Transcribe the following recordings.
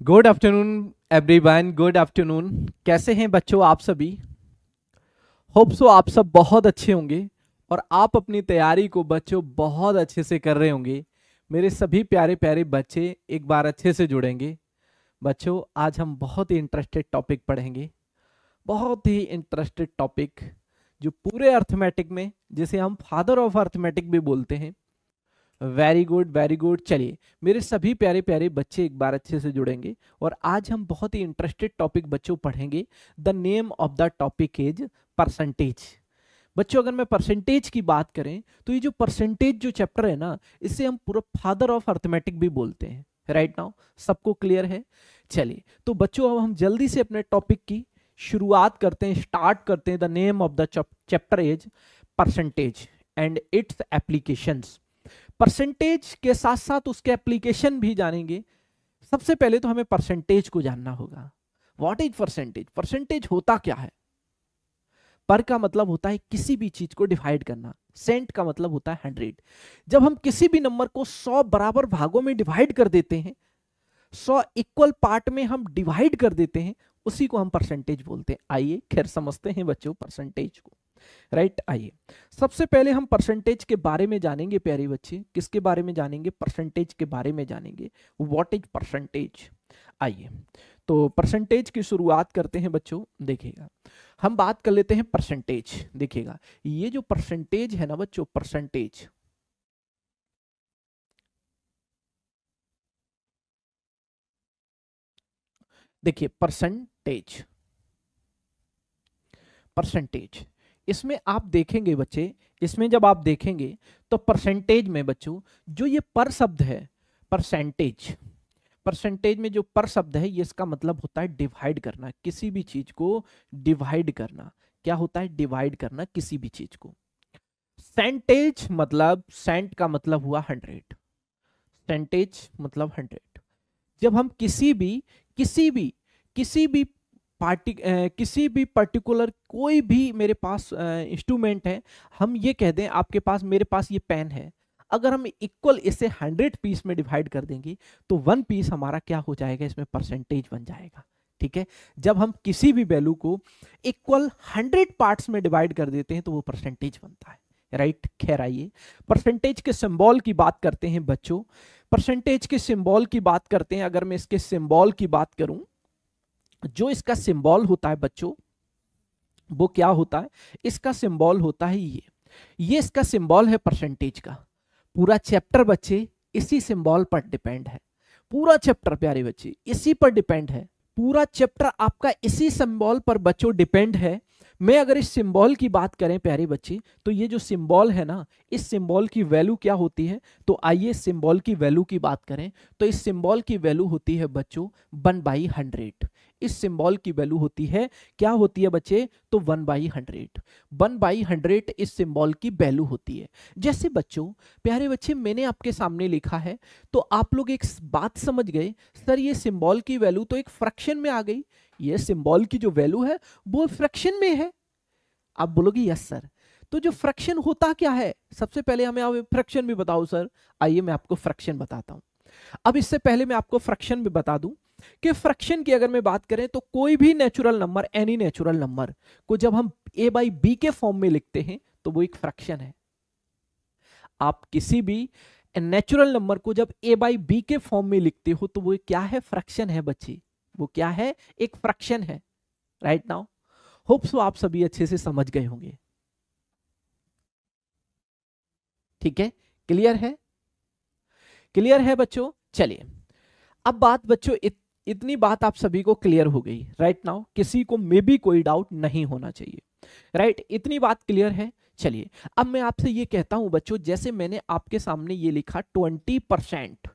Good afternoon everyone, good afternoon. कैसे हैं बच्चों आप सभी? होप सो आप सब बहुत अच्छे होंगे और आप अपनी तैयारी को बच्चों बहुत अच्छे से कर रहे होंगे। मेरे सभी प्यारे प्यारे बच्चे एक बार अच्छे से जुड़ेंगे। बच्चों आज हम बहुत ही इंटरेस्टेड टॉपिक पढ़ेंगे, बहुत ही इंटरेस्टेड टॉपिक जो पूरे अर्थमेटिक में, जिसे हम फादर ऑफ अर्थमेटिक भी बोलते हैं। Very good very good. चलिए मेरे सभी प्यारे प्यारे बच्चे एक बार अच्छे से जुड़ेंगे और आज हम बहुत ही इंटरेस्टेड टॉपिक बच्चों पढ़ेंगे। The name of the topic is percentage. बच्चों अगर मैं परसेंटेज की बात करें तो ये जो परसेंटेज जो चैप्टर है ना, इसे हम पूरा फादर ऑफ अर्थमेटिक भी बोलते हैं। राइट नाउ सबको क्लियर है? चलिए तो बच्चों अब हम जल्दी से अपने टॉपिक की शुरुआत करते हैं, स्टार्ट करते हैं। The name of the chapter is percentage and it's applications. Percentage के साथ साथ उसके एप्लीकेशन भी जानेंगे। सबसे पहले तो हमें परसेंटेज को जानना होगा। What is percentage? परसेंटेज होता क्या है? पर का मतलब होता है किसी भी चीज को डिवाइड करना। सेंट का मतलब होता है 100। जब हम किसी भी नंबर को 100 बराबर भागों में डिवाइड कर देते हैं, 100 इक्वल पार्ट में हम डिवाइड कर देते हैं, उसी को हम परसेंटेज बोलते हैं। आइए खैर समझते हैं बच्चों परसेंटेज को। राइट आइए सबसे पहले हम परसेंटेज के बारे में जानेंगे प्यारे बच्चे। किसके बारे में जानेंगे? परसेंटेज के बारे में जानेंगे। What is percentage? आइए तो परसेंटेज की शुरुआत करते हैं बच्चों। देखिएगा हम बात कर लेते हैं परसेंटेज। देखिएगा ये जो परसेंटेज है ना बच्चों, परसेंटेज देखिए परसेंटेज परसेंटेज इसमें आप देखेंगे बच्चे, इसमें जब आप देखेंगे तो परसेंटेज में बच्चों जो ये पर शब्द है, परसेंटेज, परसेंटेज में जो पर शब्द है ये इसका मतलब होता है डिवाइड करना, किसी भी चीज को डिवाइड करना। क्या होता है? डिवाइड करना किसी भी चीज को। सेंटेज मतलब, सेंट का मतलब हुआ 100, सेंटेज मतलब 100। जब हम किसी भी किसी भी पर्टिकुलर कोई भी मेरे पास इंस्ट्रूमेंट है, हम ये कह दें आपके पास, मेरे पास ये पेन है, अगर हम इक्वल इसे 100 पीस में डिवाइड कर देंगे तो 1 पीस हमारा क्या हो जाएगा? इसमें परसेंटेज बन जाएगा। ठीक है, जब हम किसी भी वैल्यू को इक्वल 100 पार्ट्स में डिवाइड कर देते हैं तो वो परसेंटेज बनता है। राइट खैर आइए परसेंटेज के सिंबल की बात करते हैं बच्चों। परसेंटेज के सिंबल की बात करते हैं। अगर मैं इसके सिंबल की बात करूं, जो इसका सिंबल होता है बच्चों वो क्या होता है? इसका सिंबल होता है ये इसका सिंबल है परसेंटेज का। पूरा चैप्टर बच्चे इसी सिंबल पर डिपेंड है। पूरा चैप्टर प्यारे बच्चे इसी पर डिपेंड है। पूरा चैप्टर आपका इसी सिंबल पर बच्चों डिपेंड है। मैं अगर इस सिंबल की बात करें प्यारे बच्चे, तो ये जो सिंबल है ना, इस सिंबल की वैल्यू क्या होती है? तो आइए सिंबल की वैल्यू की बात करें तो इस सिंबल की वैल्यू होती है बच्चों 1/100। इस सिंबल की वैल्यू होती है, क्या होती है बच्चे? तो 1/100। 1/100 इस सिंबल की वैल्यू होती है। जैसे बच्चों प्यारे बच्चे मैंने आपके सामने लिखा है तो आप लोग एक बात समझ गए, सर ये सिंबल की वैल्यू तो एक फ्रैक्शन में आ गई, ये सिंबल की जो वैल्यू है वो फ्रैक्शन में है। आप बोलोगे यस सर। तो जो फ्रैक्शन होता क्या है? सबसे पहले हमें आप फ्रैक्शन भी बताओ सर। आइए मैं आपको फ्रैक्शन बताता हूं। अब इससे पहले मैं आपको फ्रैक्शन भी बता दूं कि फ्रैक्शन की अगर मैं बात करें तो कोई भी natural number, any natural number को जब हम a/b के फॉर्म में लिखते हैं तो वो एक फ्रैक्शन है। आप किसी भी नेचुरल नंबर को जब a/b के फॉर्म में लिखते हो तो वो क्या है? फ्रैक्शन है बच्चे। वो क्या है? एक फ्रैक्शन है। राइट नाउ होप सो आप सभी अच्छे से समझ गए होंगे। ठीक है, क्लियर है? क्लियर है बच्चों? चलिए अब बात बच्चों इतनी बात आप सभी को क्लियर हो गई। राइट नाउ किसी को मे भी कोई डाउट नहीं होना चाहिए। राइट इतनी बात क्लियर है। चलिए अब मैं आपसे ये कहता हूं बच्चों, जैसे मैंने आपके सामने ये लिखा 20%,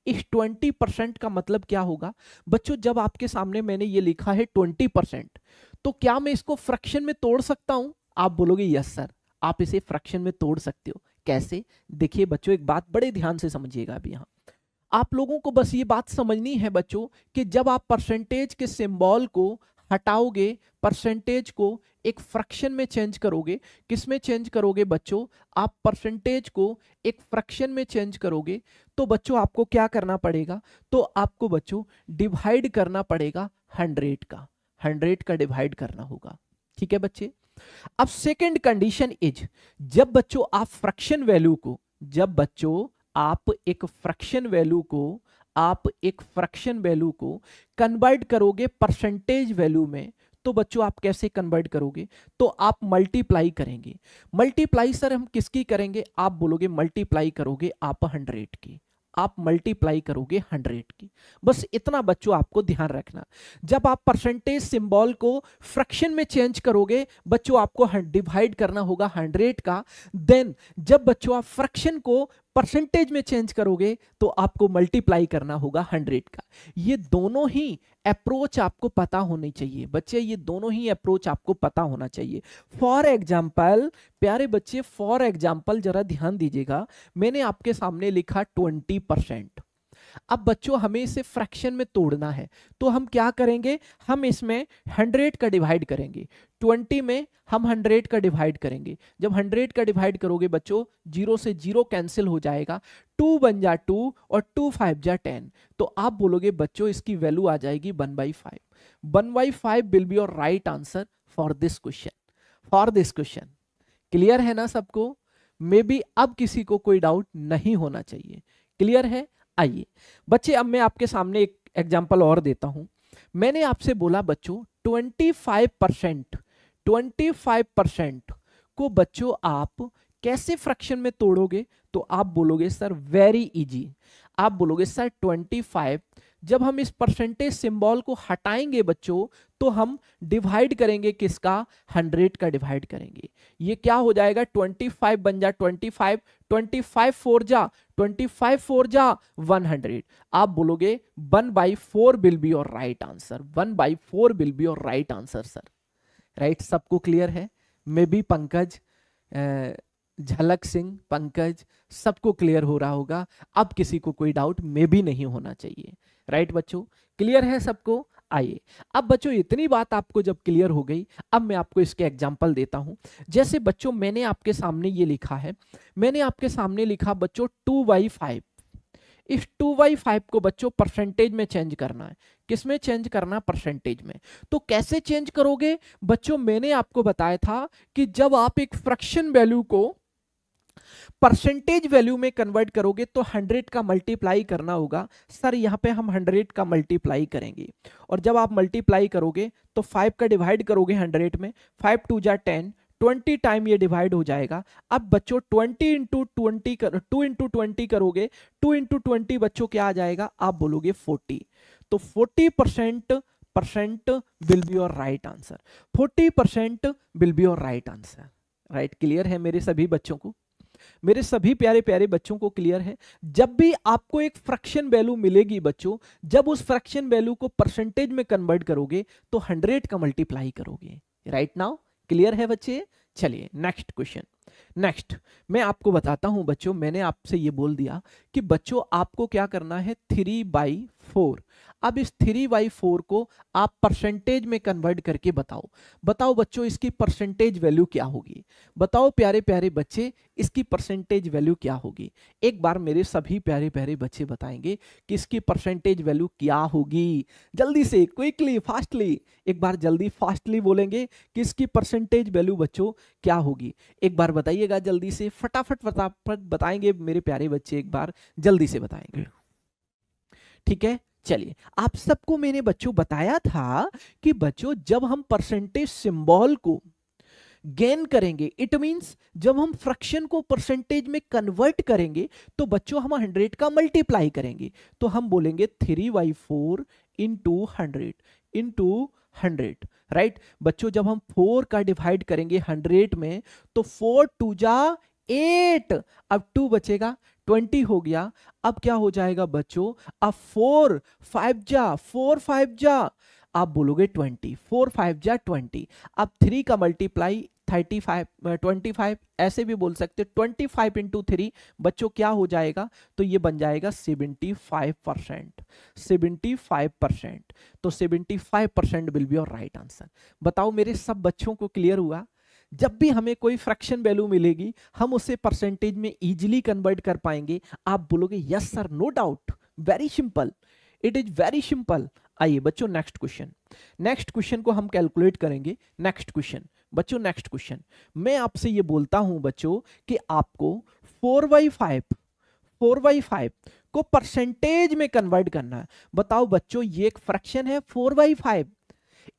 इस 20% का मतलब क्या होगा बच्चों? जब आपके सामने मैंने ये लिखा है 20%, तो क्या मैं इसको फ्रैक्शन में तोड़ सकता हूं? आप बोलोगे यस सर, आप इसे फ्रैक्शन में तोड़ सकते हो। कैसे? देखिए बच्चों एक बात बड़े ध्यान से समझिएगा। अभी यहां आप लोगों को बस ये बात समझनी है बच्चों कि जब आप परसेंटेज के सिंबल को हटाओगे, परसेंटेज को एक फ्रैक्शन में चेंज करोगे। किस में चेंज करोगे बच्चों? आप परसेंटेज को एक फ्रैक्शन में चेंज करोगे तो बच्चों आपको क्या करना पड़ेगा? तो आपको बच्चों डिवाइड करना पड़ेगा 100 का, 100 का डिवाइड करना होगा। ठीक है बच्चे। अब सेकंड कंडीशन इज, जब बच्चों आप फ्रैक्शन वैल्यू को, जब बच्चों आप एक फ्रैक्शन वैल्यू को, आप एक फ्रैक्शन वैल्यू को कन्वर्ट करोगे परसेंटेज वैल्यू में, तो बच्चों आप कैसे कन्वर्ट करोगे? तो आप मल्टीप्लाई करेंगे। मल्टीप्लाई सर हम किसकी करेंगे? आप बोलोगे मल्टीप्लाई करोगे आप 100 की, आप मल्टीप्लाई करोगे 100 की। बस इतना बच्चों आपको ध्यान रखना। जब आप परसेंटेज सिंबल को फ्रैक्शन में चेंज करोगे बच्चों आपको डिवाइड करना होगा 100 का। देन जब बच्चों आप फ्रैक्शन को परसेंटेज में चेंज करोगे तो आपको मल्टीप्लाई करना होगा 100 का। ये दोनों ही अप्रोच आपको पता होनी चाहिए बच्चे, ये दोनों ही अप्रोच आपको पता होना चाहिए। फॉर एग्जाम्पल प्यारे बच्चे, फॉर एग्जाम्पल जरा ध्यान दीजिएगा, मैंने आपके सामने लिखा 20%। अब बच्चों हमें इसे फ्रैक्शन में तोड़ना है तो हम क्या करेंगे? हम इसमें 100 का डिवाइड करेंगे, 20 में हम 100 का डिवाइड करेंगे। जब 100 का डिवाइड करोगे बच्चों 0 से 0 कैंसिल हो जाएगा, 2 बन जा 2 और 2 5 जा 10। तो आप बोलोगे बच्चों इसकी वैल्यू आ जाएगी 1/5। 1/5 will be your right answer for this question, for this question. Clear है ना सबको? मे बी अब किसी को कोई डाउट नहीं होना चाहिए। क्लियर है? आइए बच्चे अब मैं आपके सामने एक एग्जांपल और देता हूं। मैंने आपसे बोला बच्चों 25% को बच्चों आप कैसे फ्रैक्शन में तोड़ोगे? तो आप बोलोगे सर वेरी इजी। आप बोलोगे सर 25, जब हम इस परसेंटेज सिंबल को हटाएंगे बच्चों तो हम डिवाइड करेंगे किसका? 100 का डिवाइड करेंगे। ये क्या हो जाएगा? 25 बन जा 25, 25 4 जा 25 4 जा 100। आप बोलोगे 1/4 will be your right answer, 1/4 will be your right answer sir. Right, सबको क्लियर है? मे बी पंकज, झलक सिंह, पंकज, सबको क्लियर हो रहा होगा। अब किसी को कोई डाउट मे भी नहीं होना चाहिए। राइट बच्चों, क्लियर है सबको? आइए अब बच्चों इतनी बात आपको जब क्लियर हो गई, अब मैं आपको इसके एग्जांपल देता हूं। जैसे बच्चों मैंने आपके सामने ये लिखा है, मैंने आपके सामने लिखा बच्चों 2/5। इस 2/5 को बच्चों परसेंटेज में चेंज करना है। किस में चेंज करना? परसेंटेज में। तो कैसे चेंज करोगे बच्चों? मैंने आपको बताया था कि जब आप एक फ्रैक्शन वैल्यू को परसेंटेज वैल्यू में कन्वर्ट करोगे तो 100 का मल्टीप्लाई करना होगा। सर यहाँ पे हम 100 का मल्टीप्लाई करेंगे, और जब आप मल्टीप्लाई करोगे तो 5 का डिवाइड करोगे 100 में, 5 2 जा 10, 20 टाइम ये डिवाइड हो जाएगा। अब बच्चों 20 इंटू 20 2 इंटू 20 करोगे, 2 इंटू 20 बच्चों क्या आ जाएगा? आप बोलोगे 40। तो 40% will be your right answer, 40% will be your right answer. Right, clear है मेरे सभी बच्चों को? मेरे सभी प्यारे प्यारे बच्चों को क्लियर है? जब भी आपको एक फ्रैक्शन वैल्यू मिलेगी बच्चों, जब उस फ्रैक्शन वैल्यू को परसेंटेज में कन्वर्ट करोगे तो 100 का मल्टीप्लाई करोगे। राइट नाउ क्लियर है बच्चे? चलिए नेक्स्ट क्वेश्चन। नेक्स्ट मैं आपको बताता हूं बच्चों, मैंने आपसे ये बोल दिया कि बच्चों आपको क्या करना है 3/4। अब इस 3/4 को आप परसेंटेज में कन्वर्ट करके बताओ। बताओ बच्चों इसकी परसेंटेज वैल्यू क्या होगी? बताओ प्यारे प्यारे बच्चे इसकी परसेंटेज वैल्यू क्या होगी? एक बार मेरे सभी प्यारे प्यारे बच्चे बताएंगे कि इसकी परसेंटेज वैल्यू क्या होगी। जल्दी से, क्विकली, फास्टली, एक बार जल्दी फास्टली बोलेंगे कि इसकी परसेंटेज वैल्यू बच्चों क्या होगी। एक बार बताइएगा जल्दी से, फटाफट फटाफट बताएंगे मेरे प्यारे बच्चे, एक बार जल्दी से बताएंगे। ठीक है, चलिए आप सबको मैंने बच्चों बताया था कि बच्चों जब हम परसेंटेज सिंबल को गेन करेंगे, इट मींस जब हम फ्रैक्शन को परसेंटेज में कन्वर्ट करेंगे तो बच्चों हम 100 का मल्टीप्लाई करेंगे। तो हम बोलेंगे 3/4 इंटू 100 इंटू 100। राइट बच्चों, जब हम 4 का डिवाइड करेंगे 100 में तो 4 2 जा 8, अब 2 बचेगा, 20 हो गया। अब क्या हो जाएगा बच्चों? अब 4 5 जा आप बोलोगे 20, 4 5 जा 20। अब 3 का मल्टीप्लाई 35 25, ऐसे भी बोल सकते 25 इंटू 3 बच्चों क्या हो जाएगा, तो ये बन जाएगा 75%। 75%, तो 75% will be your right answer. बताओ मेरे सब बच्चों को क्लियर हुआ? जब भी हमें कोई फ्रैक्शन वैल्यू मिलेगी हम उसे परसेंटेज में इजीली कन्वर्ट कर पाएंगे। आप बोलोगे yes sir, no doubt, very simple, it is very simple. आइए बच्चों नेक्स्ट क्वेश्चन, नेक्स्ट क्वेश्चन को हम कैलकुलेट करेंगे। नेक्स्ट क्वेश्चन बच्चों, नेक्स्ट क्वेश्चन मैं आपसे ये बोलता हूं बच्चों कि आपको 4/5 को परसेंटेज में कन्वर्ट करना है। बताओ बच्चों ये एक फ्रैक्शन है 4/5,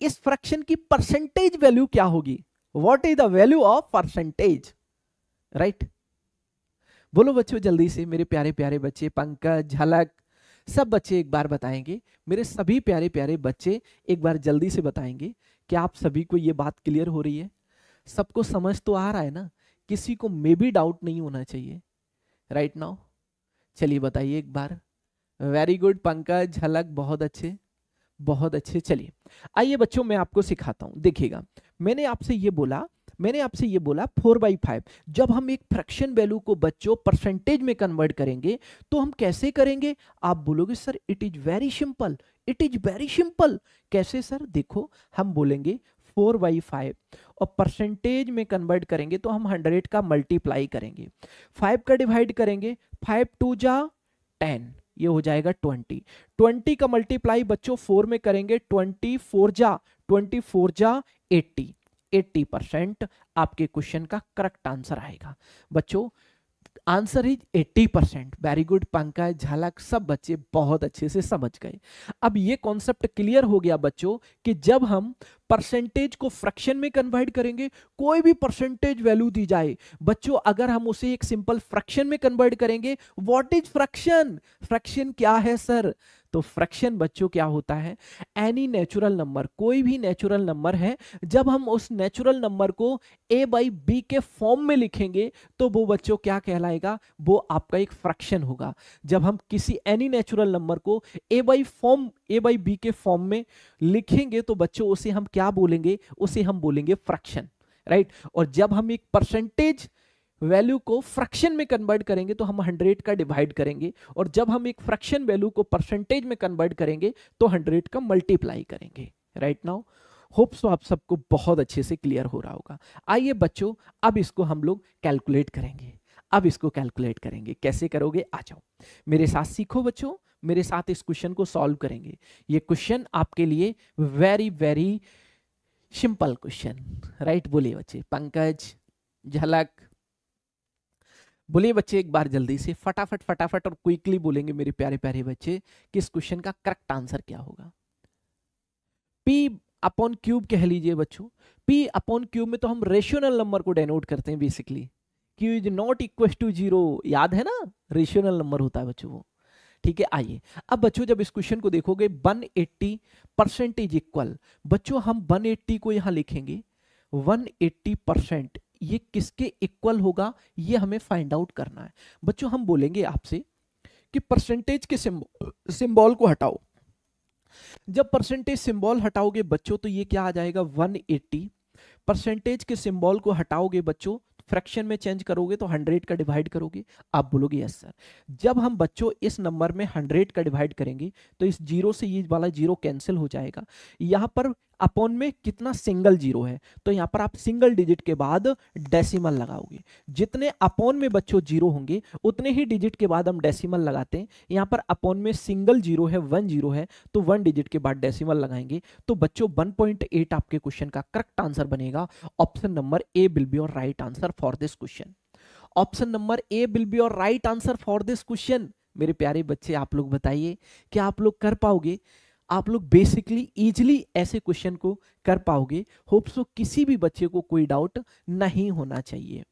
इस फ्रैक्शन की परसेंटेज वैल्यू क्या होगी? What is the value of percentage, right? बोलो बच्चों जल्दी से, मेरे प्यारे प्यारे बच्चे, पंकज, झलक, सब बच्चे एक बार बताएंगे। मेरे सभी प्यारे प्यारे बच्चे एक बार जल्दी से बताएंगे कि आप सभी को ये बात क्लियर हो रही है, सबको समझ तो आ रहा है ना? किसी को मे भी डाउट नहीं होना चाहिए, राइट नाउ? चलिए बताइए एक बार। वेरी गुड पंकज, झलक, बहुत अच्छे, बहुत अच्छे। चलिए आइए बच्चों मैं आपको सिखाता हूं। देखिएगा मैंने आपसे ये बोला 4/5, जब हम एक फ्रैक्शन वैल्यू को बच्चों परसेंटेज में कन्वर्ट करेंगे तो हम कैसे करेंगे? आप बोलोगे sir it is very simple, it is very simple. कैसे सर? देखो हम बोलेंगे 4/5 और परसेंटेज में कन्वर्ट करेंगे तो हम 100 का मल्टीप्लाई करेंगे, 5 का डिवाइड करेंगे, 5 2 जा 10, ये हो जाएगा 20। 20 का मल्टीप्लाई बच्चों 4 में करेंगे, 24 जा 80% आपके क्वेश्चन का करेक्ट आंसर आएगा। बच्चों answer is 80%। Very good Pankaj, झलक, सब बच्चे बहुत अच्छे से समझ गए। अब ये कॉन्सेप्ट क्लियर हो गया बच्चों कि जब हम परसेंटेज को फ्रैक्शन में कन्वर्ट करेंगे, कोई भी परसेंटेज वैल्यू दी जाए बच्चों, अगर हम उसे एक सिंपल फ्रैक्शन में कन्वर्ट करेंगे, व्हाट इज फ्रैक्शन? फ्रैक्शन क्या है सर? तो फ्रैक्शन बच्चों क्या होता है? एनी नेचुरल नंबर, कोई भी नेचुरल नंबर है, जब हम उस नेचुरल नंबर को a/b के फॉर्म में लिखेंगे तो वो बच्चों क्या कहलाएगा? वो आपका एक फ्रैक्शन होगा। जब हम किसी एनी नेचुरल नंबर को a/b के फॉर्म में लिखेंगे तो बच्चों उसे हम क्या बोलेंगे? उसे हम बोलेंगे फ्रैक्शन, राइट? और जब हम एक परसेंटेज वैल्यू को फ्रैक्शन में कन्वर्ट करेंगे तो हम 100 का डिवाइड करेंगे, और जब हम एक फ्रैक्शन वैल्यू को परसेंटेज में कन्वर्ट करेंगे तो 100 का मल्टीप्लाई करेंगे, राइट नाउ? होप सो आप सबको बहुत अच्छे से क्लियर हो रहा होगा। आइए बच्चों अब इसको हम लोग कैलकुलेट करेंगे। अब इसको कैलकुलेट करेंगे, कैसे करोगे? आ जाओ मेरे साथ, सीखो बच्चों, मेरे साथ इस क्वेश्चन को सॉल्व करेंगे। ये क्वेश्चन आपके लिए very very simple question, right? बोलिए बच्चे, पंकज, झलक, बोलिए बच्चे एक बार जल्दी से, फटाफट फटाफट और क्विकली बोलेंगे मेरे प्यारे प्यारे बच्चे कि इस क्वेश्चन का करेक्ट आंसर क्या होगा। p/क्यूब कह लीजिए बच्चों। p/क्यूब में तो हम रेशनल नंबर को डेनोट करते हैं basically. q is not equal to 0, याद है ना? रेशनल नंबर होता है बच्चों वो, ठीक है। आइए अब बच्चों जब इस क्वेश्चन को देखोगे 180% इक्वल, बच्चों हम 180 को यहां लिखेंगे, 180% ये किसके इक्वल होगा ये हमें फाइंड आउट करना है। बच्चों हम बोलेंगे आपसे कि परसेंटेज के सिंबल को हटाओ। जब परसेंटेज सिंबल हटाओगे बच्चों तो ये क्या आ जाएगा? 180। परसेंटेज के सिंबल को हटाओगे बच्चों, फ्रैक्शन में चेंज करोगे तो 100 का डिवाइड करोगे। आप बोलोगे यस सर। जब हम बच्चों इस नंबर में 100 का डिवाइड करेंगे तो इस जीरो से ये वाला जीरो कैंसिल हो जाएगा। यहां पर अपॉन में कितना? सिंगल जीरो है, तो यहां पर आप सिंगल डिजिट के बाद डेसिमल लगाओगे। जितने अपॉन में बच्चों जीरो होंगे उतने ही डिजिट के बाद हम डेसिमल लगाते हैं। यहां पर अपॉन में सिंगल जीरो है, 1 जीरो है, तो 1 डिजिट के बाद डेसिमल लगाएंगे। तो बच्चों 1.8 आपके क्वेश्चन का करेक्ट आंसर बनेगा। Option number A will be your right answer for this question. Option number A will be your right answer for this question. मेरे प्यारे बच्चे आप लोग बताइए क्या आप लोग कर पाओगे? आप लोग बेसिकली इजीली ऐसे क्वेश्चन को कर पाओगे। होप सो किसी भी बच्चे को कोई डाउट नहीं होना चाहिए।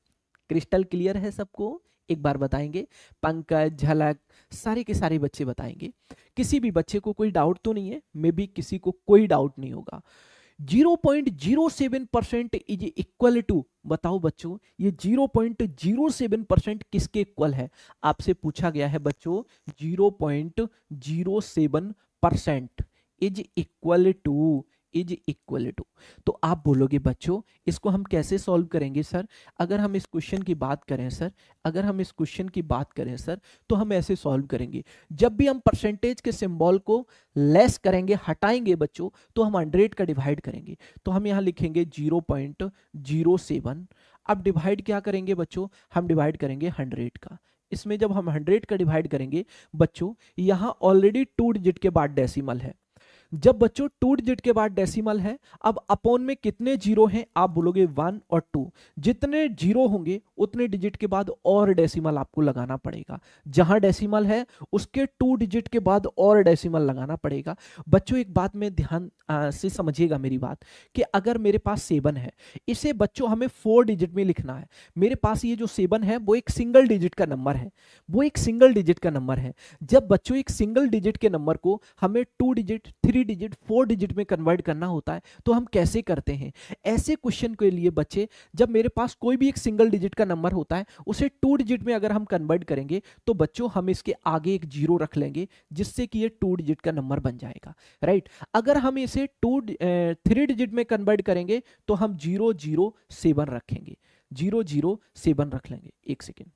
क्रिस्टल क्लियर है सबको? एक बार बताएंगे, पंकज, झलक, सारे के सारे बच्चे बताएंगे। किसी भी बच्चे को कोई डाउट तो नहीं है? मे बी किसी को कोई डाउट नहीं होगा। 0.07% इज इक्वल टू, बताओ बच्चों ये 0.07% किसके इक्वल है? आपसे पूछा गया है बच्चों 0.07% is equal to is equal to. तो आप बोलोगे बच्चों इसको हम कैसे सॉल्व करेंगे सर? अगर हम इस क्वेश्चन की बात करें सर, अगर हम इस क्वेश्चन की बात करें सर, तो हम ऐसे सॉल्व करेंगे। जब भी हम परसेंटेज के सिंबल को लेस करेंगे, हटाएंगे बच्चों, तो हम 100 का डिवाइड करेंगे। तो हम यहाँ लिखेंगे 0.07। अब डिवाइड क्या करेंगे बच्चों? हम डिवाइड करेंगे 100 का। इसमें जब हम 100 का डिवाइड करेंगे बच्चों, यहाँ ऑलरेडी 2 डिजिट के बाद डेसिमल है। जब बच्चों 2 डिजिट के बाद डेसिमल है, अब अपॉन में कितने जीरो हैं? आप बोलोगे 1 और 2। जितने जीरो होंगे उतने डिजिट के बाद और डेसिमल आपको लगाना पड़ेगा। जहां डेसिमल है उसके 2 डिजिट के बाद और डेसिमल लगाना पड़ेगा। बच्चों एक बात में ध्यान से समझिएगा मेरी बात, कि अगर मेरे पास 7 है, इसे बच्चों हमें 4 डिजिट में लिखना है। मेरे पास ये जो 7 है वो एक सिंगल डिजिट का नंबर है, वो एक सिंगल डिजिट का नंबर है। जब बच्चों एक सिंगल डिजिट के नंबर को हमें 2 डिजिट, 3 डिजिट, 4 डिजिट में कन्वर्ट करना होता है, तो हम कैसे करते हैं? ऐसे क्वेश्चन के लिए बच्चे, जब मेरे पास कोई भी एक सिंगल डिजिट का नंबर होता है, उसे 2 डिजिट में अगर हम कन्वर्ट करेंगे तो बच्चों हम इसके आगे एक जीरो रख लेंगे, जिससे कि ये 2 डिजिट का नंबर बन जाएगा, राइट। अगर हम इसे 3 डिजिट में कन्वर्ट करेंगे तो हम 007 रखेंगे, 007 रख लेंगे। एक सेकेंड,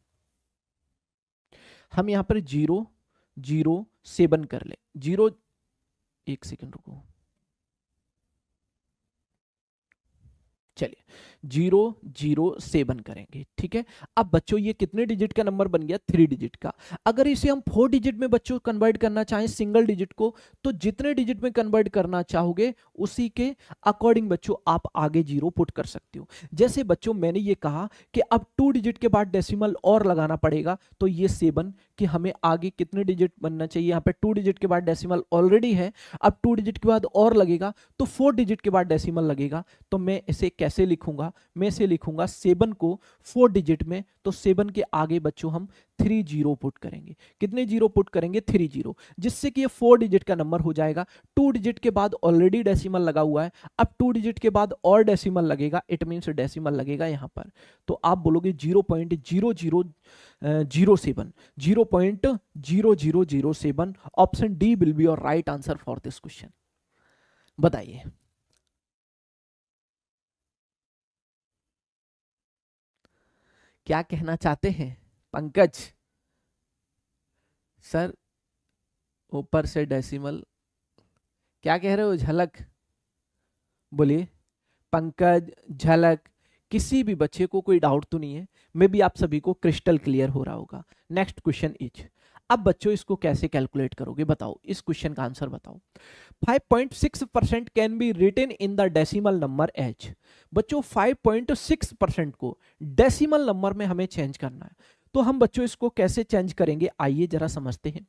हम यहां पर 007 कर ले, एक सेकेंड रुको, चलिए 007 करेंगे, ठीक है। अब बच्चों ये कितने डिजिट का नंबर बन गया? 3 डिजिट का। अगर इसे हम 4 डिजिट में बच्चों कन्वर्ट करना चाहें सिंगल डिजिट को, तो जितने डिजिट में कन्वर्ट करना चाहोगे उसी के अकॉर्डिंग बच्चों आप आगे जीरो पुट कर सकते हो। जैसे बच्चों मैंने ये कहा कि अब 2 डिजिट के बाद डेसिमल और लगाना पड़ेगा, तो ये 7 कि हमें आगे कितने डिजिट बनना चाहिए? यहाँ पे 2 डिजिट के बाद डेसिमल ऑलरेडी है, अब 2 डिजिट के बाद और लगेगा तो 4 डिजिट के बाद डेसिमल लगेगा। तो मैं इसे कैसे लिखूंगा? मैं इसे लिखूंगा 7 को 4 डिजिट में, तो 7 के आगे बच्चों हम 3 जीरो पुट करेंगे। कितने जीरो पुट करेंगे? 3 जीरो, जिससे कि ये 4 डिजिट का नंबर हो जाएगा। 2 डिजिट के बाद ऑलरेडी डेसिमल लगा हुआ है, अब 2 डिजिट के बाद और डेसिमल लगेगा, इट मींस डेसिमल लगेगा यहां पर। तो आप बोलोगे 0.0007, 0.0007। Option D will be your right answer for this question. बताइए क्या कहना चाहते हैं पंकज सर? ऊपर से डेसिमल क्या कह रहे हो? झलक बोलिए। पंकज, झलक, किसी भी बच्चे को कोई डाउट तो नहीं है? मे बी आप सभी को क्रिस्टल क्लियर हो रहा होगा। नेक्स्ट क्वेश्चन इज, अब बच्चों इसको कैसे कैलकुलेट करोगे बताओ? इस क्वेश्चन का आंसर बताओ। 5.6% can be written in the decimal number as. बच्चों 5.6% को डेसिमल नंबर में हमें चेंज करना है, तो हम बच्चों इसको कैसे चेंज करेंगे आइए जरा समझते हैं।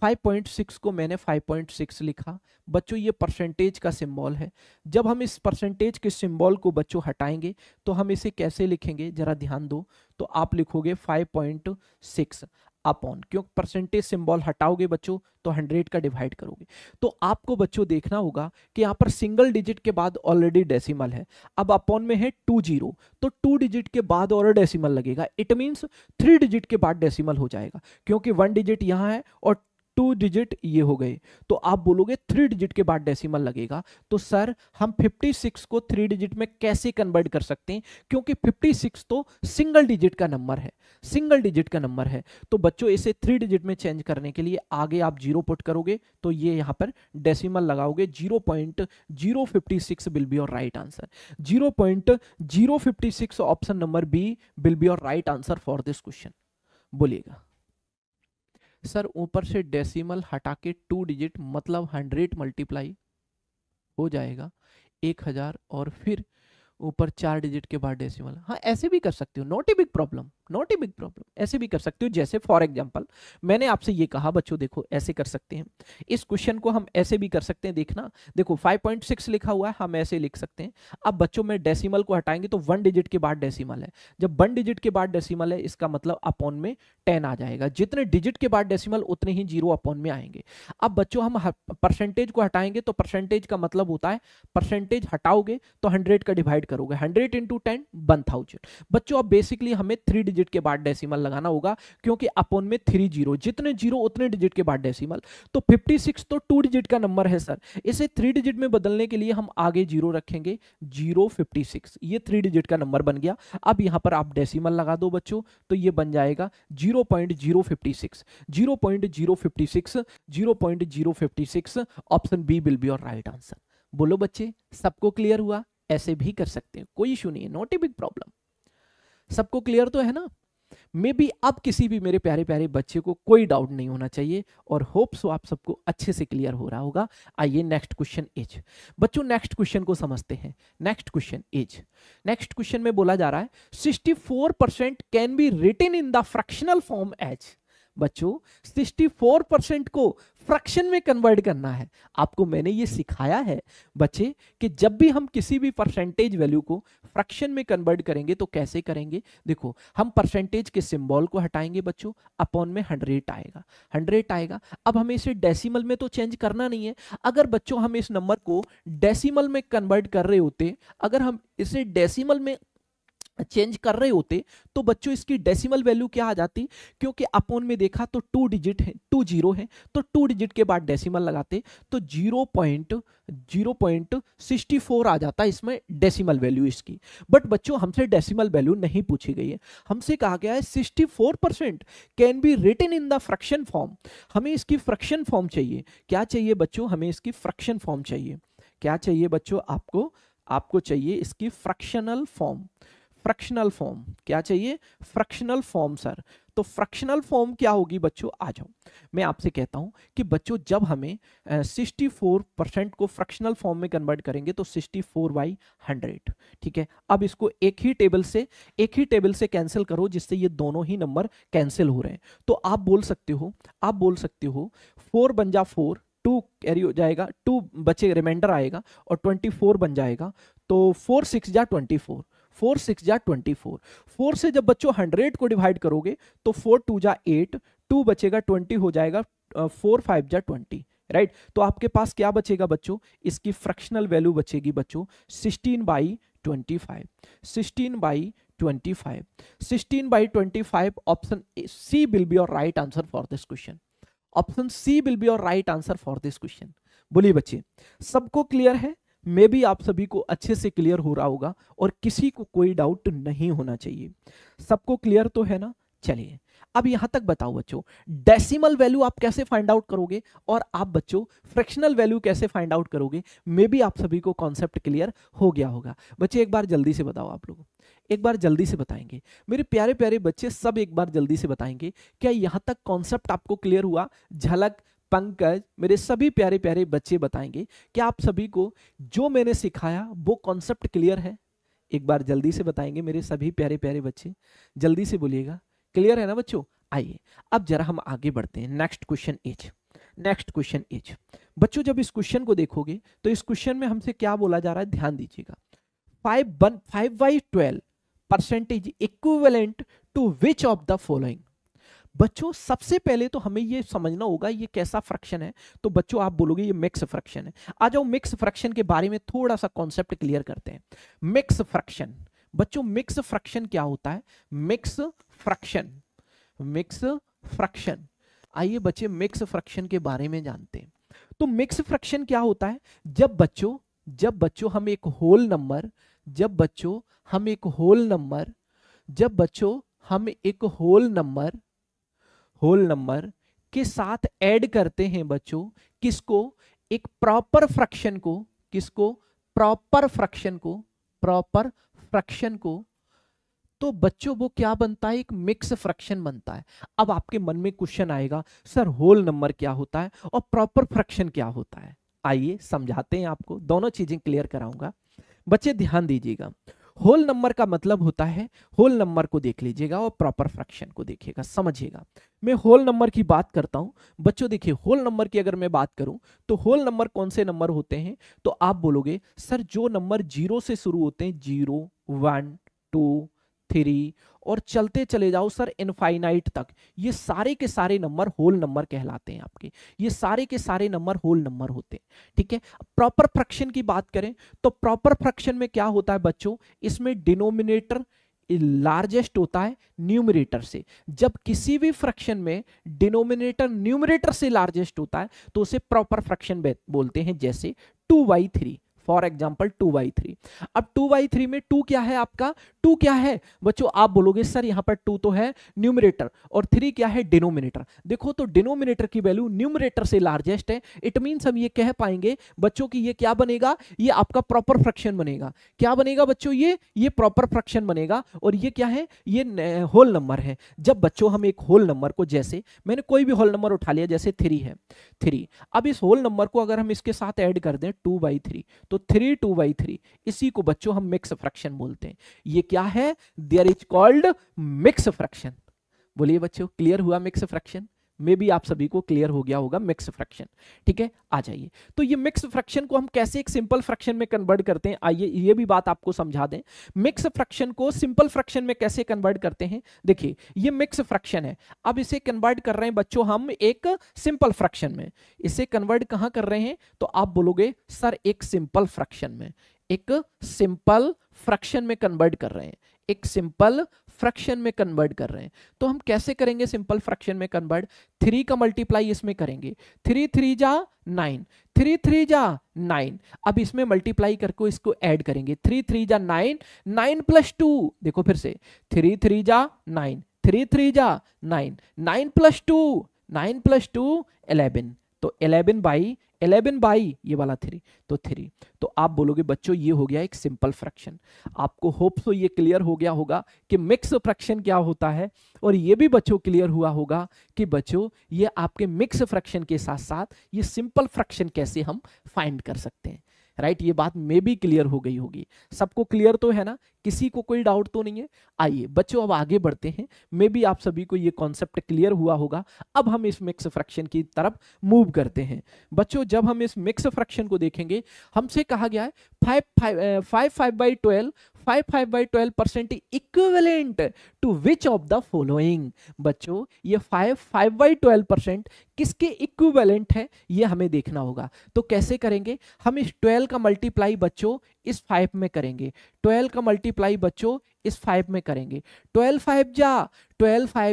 5.6 को मैंने 5.6 लिखा। बच्चों ये परसेंटेज का सिंबल है, जब हम इस परसेंटेज के सिंबल को बच्चों हटाएंगे तो हम इसे कैसे लिखेंगे जरा ध्यान दो। तो आप लिखोगे 5.6 अपॉन, क्यों परसेंटेज सिंबल हटाओगे बच्चों तो 100 का डिवाइड करोगे। तो आपको बच्चों देखना होगा कि यहाँ पर सिंगल डिजिट के बाद ऑलरेडी डेसिमल है, अब अपॉन में है 2 जीरो, तो 2 डिजिट के बाद और डेसिमल लगेगा, इट मींस 3 डिजिट के बाद डेसिमल हो जाएगा, क्योंकि 1 डिजिट यहाँ है और 2 डिजिट ये हो गए। तो आप बोलोगे 3 डिजिट के बाद डेसिमल लगेगा। तो सर हम 56 को 3 डिजिट में कैसे कन्वर्ट कर सकते हैं? क्योंकि 56 तो सिंगल डिजिट का नंबर है, सिंगल डिजिट का नंबर है। तो बच्चों इसे 3 डिजिट में चेंज करने के लिए आगे आप जीरो पुट करोगे, तो ये यहां पर डेसिमल लगाओगे। 0.056 will be your right answer. 0.056 option number B will be your right answer for this question. बोलिएगा सर ऊपर से डेसिमल हटा के 2 डिजिट मतलब 100 मल्टीप्लाई हो जाएगा 1000 और फिर ऊपर 4 डिजिट के बाद डेसिमल। हाँ ऐसे भी कर सकते हो, not a big problem, not a big problem, ऐसे भी कर सकते हो। जैसे फॉर एग्जांपल मैंने आपसे ये कहा बच्चों देखो ऐसे कर सकते हैं, इस क्वेश्चन को हम ऐसे भी कर सकते हैं। देखना देखो 5.6 लिखा हुआ है, हम ऐसे लिख सकते हैं। अब बच्चों में डेसिमल को हटाएंगे तो 1 डिजिट के बाद डेसिमल है, जब 1 डिजिट के बाद डेसिमल है इसका मतलब अपॉन में 10 आ जाएगा, जितने डिजिट के बाद डेसिमल उतने ही जीरो अपॉन में आएंगे। अब बच्चों हम परसेंटेज को हटाएंगे तो परसेंटेज का मतलब होता है परसेंटेज हटाओगे तो 100 का डिवाइड करोगे, 100 × 10 1000। बच्चों अब बेसिकली हमें 3 डिजिट के बाद डेसिमल लगाना होगा, क्योंकि अपॉन में 3 जीरो, जितने जीरो उतने डिजिट के बाद डेसिमल। तो 56 तो 2 डिजिट का नंबर है सर, इसे 3 डिजिट में बदलने के लिए हम आगे जीरो रखेंगे, 056, ये 3 डिजिट का नंबर बन गया। अब यहां पर आप डेसिमल लगा दो बच्चों, तो ये बन जाएगा 0.056, 0.056, 0.056, option B will be your right answer. बोलो बच्चे, सबको क्लियर हुआ? ऐसे भी कर सकते हैं, कोई इशू नहीं है, नॉट ए बिग प्रॉब्लम। सबको क्लियर तो है ना? मे बी अब किसी भी मेरे प्यारे प्यारे बच्चे को कोई डाउट नहीं होना चाहिए, और होप सो आप सबको अच्छे से क्लियर हो रहा होगा। आइए नेक्स्ट क्वेश्चन एज। बच्चों नेक्स्ट क्वेश्चन को समझते हैं। Next question as, next question में बोला जा रहा है 64% can be written in the fractional form as. बच्चों 64% को फ्रैक्शन में कन्वर्ट करना है। आपको मैंने ये सिखाया है बच्चे कि जब भी हम किसी भी परसेंटेज वैल्यू को फ्रैक्शन में कन्वर्ट करेंगे तो कैसे करेंगे। देखो हम परसेंटेज के सिंबल को हटाएंगे बच्चों, अपॉन में 100 आएगा, 100 आएगा। अब हमें इसे डेसिमल में तो चेंज करना नहीं है। अगर बच्चों हम इस नंबर को डेसिमल में कन्वर्ट कर रहे होते, अगर हम इसे डेसिमल में चेंज कर रहे होते तो बच्चों इसकी डेसिमल वैल्यू क्या आ जाती, क्योंकि अपॉन में देखा तो 2 डिजिट है, 2 जीरो है, तो 2 डिजिट के बाद डेसिमल लगाते तो 0.64 आ जाता इसमें डेसिमल वैल्यू इसकी। बट बच्चों हमसे डेसिमल वैल्यू नहीं पूछी गई है, हमसे कहा गया है 64% can be written in the fraction form. हमें इसकी फ्रैक्शन फॉर्म चाहिए। क्या चाहिए बच्चों? हमें इसकी फ्रैक्शन फॉर्म चाहिए। क्या चाहिए बच्चों? आपको चाहिए इसकी फ्रैक्शनल फॉर्म। फ्रैक्शनल फॉर्म क्या चाहिए? Fractional form sir. तो फ्रैक्शनल फॉर्म क्या होगी बच्चों? आ जाओ, मैं आपसे कहता हूं कि बच्चों जब हमें 64% को फ्रैक्शनल फॉर्म में कन्वर्ट करेंगे तो 64/100, ठीक है। अब इसको एक ही टेबल से कैंसिल करो, जिससे ये दोनों ही नंबर कैंसिल हो रहे हैं। तो आप बोल सकते हो 4 बन जा 4, 2 कैरी हो जाएगा, 2 बचे रिमाइंडर आएगा और 24 बन जाएगा। तो 4 6 जा 24, 4 6 जा 24। 4 से जब बच्चों 100 को डिवाइड करोगे तो 4 2 जा 8, 2 बचेगा 20 हो जाएगा, 4 5 जा 20, राइट। तो आपके पास क्या बचेगा बच्चों? इसकी फ्रैक्शनल वैल्यू बचेगी बच्चों 16/25, 16/25, 16/25। Option C will be your right answer for this question. Option C will be your right answer for this question. बोलिए बच्चे, सबको क्लियर है? मे भी आप सभी को अच्छे से क्लियर हो रहा होगा और किसी को कोई डाउट नहीं होना चाहिए। सबको क्लियर तो है ना? चलिए अब यहां तक बताओ बच्चों, डेसिमल वैल्यू आप कैसे फाइंड आउट करोगे और आप बच्चों फ्रैक्शनल वैल्यू कैसे फाइंड आउट करोगे। मे भी आप सभी को कॉन्सेप्ट क्लियर हो गया होगा। बच्चे एक बार जल्दी से बताओ, आप लोग एक बार जल्दी से बताएंगे, मेरे प्यारे प्यारे बच्चे सब एक बार जल्दी से बताएंगे, क्या यहां तक कॉन्सेप्ट आपको क्लियर हुआ? झलक, पंकज, मेरे सभी प्यारे प्यारे बच्चे बताएंगे क्या आप सभी को जो मैंने सिखाया वो कॉन्सेप्ट क्लियर है? एक बार जल्दी से बताएंगे मेरे सभी प्यारे प्यारे बच्चे, जल्दी से बोलिएगा। क्लियर है ना बच्चों? आइए अब जरा हम आगे बढ़ते हैं। Next question is, next question is बच्चों, जब इस क्वेश्चन को देखोगे तो इस क्वेश्चन में हमसे क्या बोला जा रहा है, ध्यान दीजिएगा। 5/12 percentage equivalent to which of the following. बच्चों सबसे पहले तो हमें ये समझना होगा ये कैसा फ्रैक्शन है। तो बच्चों आप बोलोगे ये मिक्स फ्रैक्शन है। आ जाओ मिक्स फ्रैक्शन के बारे में थोड़ा सा कॉन्सेप्ट क्लियर करते हैं। मिक्स फ्रैक्शन बच्चों, मिक्स फ्रैक्शन क्या होता है? मिक्स फ्रैक्शन, मिक्स फ्रैक्शन, आइए बच्चे मिक्स फ्रैक्शन के बारे में जानते हैं। तो मिक्स फ्रैक्शन क्या होता है? जब बच्चों हम एक होल नंबर, जब बच्चों हम एक होल नंबर के साथ ऐड करते हैं बच्चों, किसको? एक प्रॉपर फ्रैक्शन को, किसको? प्रॉपर फ्रैक्शन को, तो बच्चों वो क्या बनता है? एक मिक्स फ्रैक्शन बनता है। अब आपके मन में क्वेश्चन आएगा, सर होल नंबर क्या होता है और प्रॉपर फ्रैक्शन क्या होता है? आइए समझाते हैं आपको, दोनों चीजें क्लियर कराऊंगा। बच्चे ध्यान दीजिएगा, होल नंबर का मतलब होता है, होल नंबर को देख लीजिएगा और प्रॉपर फ्रैक्शन को देखिएगा, समझिएगा। मैं होल नंबर की बात करता हूं बच्चों। देखिए होल नंबर की अगर मैं बात करूं तो होल नंबर कौन से नंबर होते हैं? तो आप बोलोगे सर जो नंबर 0 से शुरू होते हैं, 0 1 2 3 और चलते चले जाओ सर इनफाइनाइट तक, ये सारे के सारे नंबर होल नंबर कहलाते हैं आपके। ये सारे के सारे नंबर होल नंबर होते हैं, ठीक है। प्रॉपर फ्रैक्शन की बात करें तो प्रॉपर फ्रैक्शन में क्या होता है बच्चों? इसमें डिनोमिनेटर लार्जेस्ट होता है न्यूमरेटर से। जब किसी भी फ्रैक्शन में डिनोमिनेटर न्यूमरेटर से लार्जेस्ट होता है तो उसे प्रॉपर फ्रैक्शन बोलते हैं, जैसे 2/3 फॉर एग्जाम्पल 2/3। अब 2/3 में 2 क्या है आपका, 2 क्या है बच्चों, आप बोलोगे सर यहाँ पर 2 तो है न्यूमरेटर और 3 क्या है डिनोमिनेटर। देखो तो डिनोमिनेटर की वैल्यू न्यूमरेटर से लार्जेस्ट है, इट मींस हम ये कह पाएंगे बच्चों की ये क्या बनेगा, ये आपका प्रॉपर फ्रैक्शन बनेगा। क्या बनेगा बच्चों, ये प्रॉपर फ्रैक्शन बनेगा। और ये क्या है, ये होल नंबर है। जब बच्चों हम एक होल नंबर को, जैसे मैंने कोई भी होल नंबर उठा लिया, जैसे 3 है 3, अब इस होल नंबर को अगर हम इसके साथ ऐड कर दें 2/3 तो 3 2/3, इसी को बच्चों हम मिक्स फ्रैक्शन बोलते हैं। ये क्या है, there is called mix fraction. बोलिए बच्चों, क्लियर हुआ मिक्स फ्रैक्शन? मे भी आप सभी को क्लियर हो गया होगा मिक्स फ्रैक्शन। ठीक है, आ जाइए। तो ये मिक्स फ्रैक्शन को हम कैसे एक सिंपल फ्रैक्शन में कन्वर्ट करते हैं, आइए ये भी बात आपको समझा दें। मिक्स फ्रैक्शन को सिंपल फ्रैक्शन में कैसे कन्वर्ट करते हैं, देखिए ये मिक्स फ्रैक्शन है, अब इसे कन्वर्ट कर रहे हैं बच्चों हम एक सिंपल फ्रैक्शन में। इसे कन्वर्ट कहां कर रहे हैं, तो आप बोलोगे सर एक सिंपल फ्रैक्शन में, एक सिंपल फ्रैक्शन में कन्वर्ट कर रहे हैं, एक सिंपल फ्रैक्शन में कन्वर्ट कर रहे हैं। तो हम कैसे करेंगे सिंपल फ्रैक्शन में कन्वर्ट, 3 का मल्टीप्लाई इसमें करेंगे, 3 3 जा 9, 3 3 जा 9, अब इसमें मल्टीप्लाई करके इसको ऐड करेंगे, 3 3 जा 9, 9 + 2, देखो फिर से 3 3 जा 9, 3 3 जा 9, 9 + 2, 9 + 2 11, तो 11 बाई ये वाला 3, तो 3, तो आप बोलोगे बच्चों ये हो गया एक सिंपल फ्रैक्शन। आपको होप सो ये क्लियर हो गया होगा कि मिक्स फ्रैक्शन क्या होता है, और ये भी बच्चों क्लियर हुआ होगा कि बच्चों ये आपके मिक्स फ्रैक्शन के साथ साथ ये सिंपल फ्रैक्शन कैसे हम फाइंड कर सकते हैं। राइट, ये बात में भी क्लियर हो गई होगी, सबको क्लियर तो है ना, किसी को कोई डाउट तो नहीं है। आइए बच्चों अब आगे बढ़ते हैं, मे भी आप सभी को ये कॉन्सेप्ट क्लियर हुआ होगा। अब हम इस मिक्स फ्रैक्शन की तरफ मूव करते हैं। बच्चों जब हम इस मिक्स फ्रैक्शन को देखेंगे, हमसे कहा गया है 5/12 5/12% equivalent to which of the following. बच्चों ये 5/12% किसके इक्विवेलेंट है ये हमें देखना होगा। तो कैसे करेंगे, हम इस 12 का मल्टीप्लाई बच्चों इस 5 में करेंगे, 12 का मल्टीप्लाई बच्चों इस 5 में करेंगे, 12 5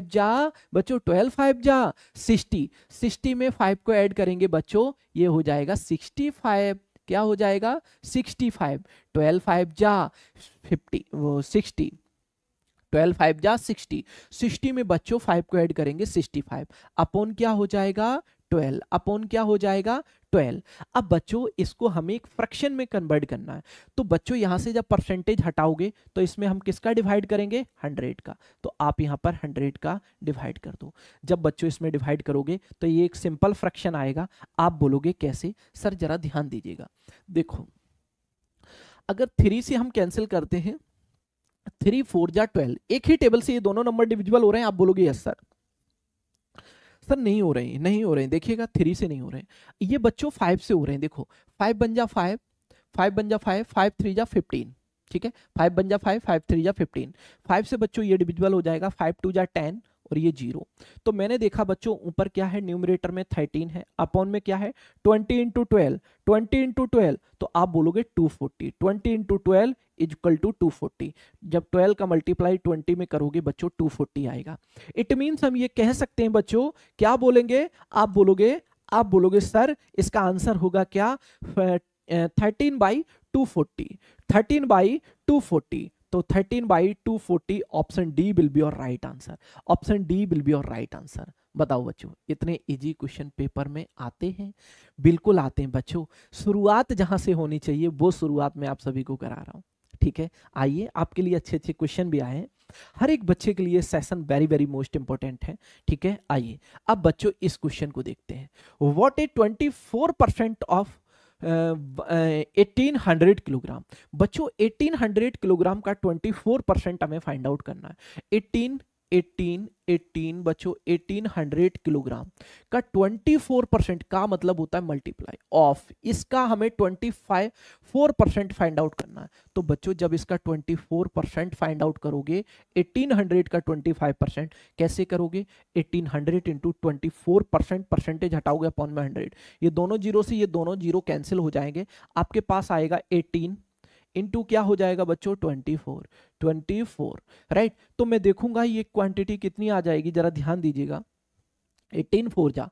जा बच्चों 12 5 जा 60, 60 में 5 को ऐड करेंगे बच्चों, ये हो जाएगा 65, क्या हो जाएगा 65, 12 5 जा 50 वो 60, 12 5 जा 60, 60 में बच्चों 5 को ऐड करेंगे 65, अपॉन क्या हो जाएगा 12, अपॉन क्या हो जाएगा 12। अब बच्चों इसको हमें एक फ्रैक्शन में कन्वर्ट करना है, तो बच्चों यहां से जब परसेंटेज हटाओगे तो इसमें हम किसका डिवाइड करेंगे 100 का, तो आप यहां पर 100 का डिवाइड कर दो। जब बच्चों इसमें डिवाइड करोगे तो ये एक सिंपल फ्रैक्शन आएगा। आप बोलोगे कैसे, सर जरा ध्यान दीजिएगा। देखो अगर 3 से हम कैंसिल करते हैं, 3 4 जा 12, एक ही टेबल से ये दोनों नंबर डिविजिबल हो रहे हैं, आप बोलोगे यस सर, सर नहीं हो रहे हैं, नहीं हो रहे हैं, देखिएगा 3 से नहीं हो रहे हैं, ये बच्चों 5 से हो रहे हैं। देखो 5 बन जा 5, 5 बन जा 5, 5 3 जा 15, ठीक है 5 बन जा 5, 5 3 जा 15, 5 से बच्चों ये डिविजिबल हो जाएगा, 5 2 जा 10 और ये 0। तो मैंने देखा बच्चों ऊपर क्या है, न्यूमरेटर में 13 है, अपॉन में क्या है 20 × 12, 20 × 12, तो आप बोलोगे 240, 20 × 12 इक्वल टू 240। जब 12 का मल्टीप्लाई 20 में करोगे बच्चों 240 आएगा। इट मीन्स हम ये कह सकते हैं बच्चों, क्या बोलेंगे, आप बोलोगे सर इसका आंसर होगा क्या 13/240, 13/240, तो 13/240 option D will be your right answer, option D will be your right answer. बताओ बच्चों इतने इजी क्वेश्चन पेपर में आते हैं, बिल्कुल आते हैं बच्चों। शुरुआत जहां से होनी चाहिए वो शुरुआत मैं आप सभी को करा रहा हूं, ठीक है। आइए आपके लिए अच्छे अच्छे क्वेश्चन भी आए हैं, हर एक बच्चे के लिए session very very most important है, ठीक है। आइए अब बच्चों इस क्वेश्चन को देखते हैं, व्हाट इज 24% ऑफ 1800 किलोग्राम। बच्चों 1800 किलोग्राम का 24% हमें फाइंड आउट करना है। 18 बच्चों 1800 किलोग्राम का 24% का मतलब होता है मल्टीप्लाई ऑफ, इसका हमें 4% फाइंड आउट करना है। तो बच्चों जब इसका 24% फाइंड आउट करोगे, 1800 का 25% कैसे करोगे, 1800 इंटू 24%, परसेंटेज हटाओगे अपॉन में 100, ये दोनों जीरो से ये दोनों जीरो कैंसिल हो जाएंगे, आपके पास आएगा 18 इनटू क्या हो जाएगा बच्चों 24, 24 राइट। तो मैं देखूंगा ये क्वांटिटी कितनी आ जाएगी, जरा ध्यान दीजिएगा। 18 4 जा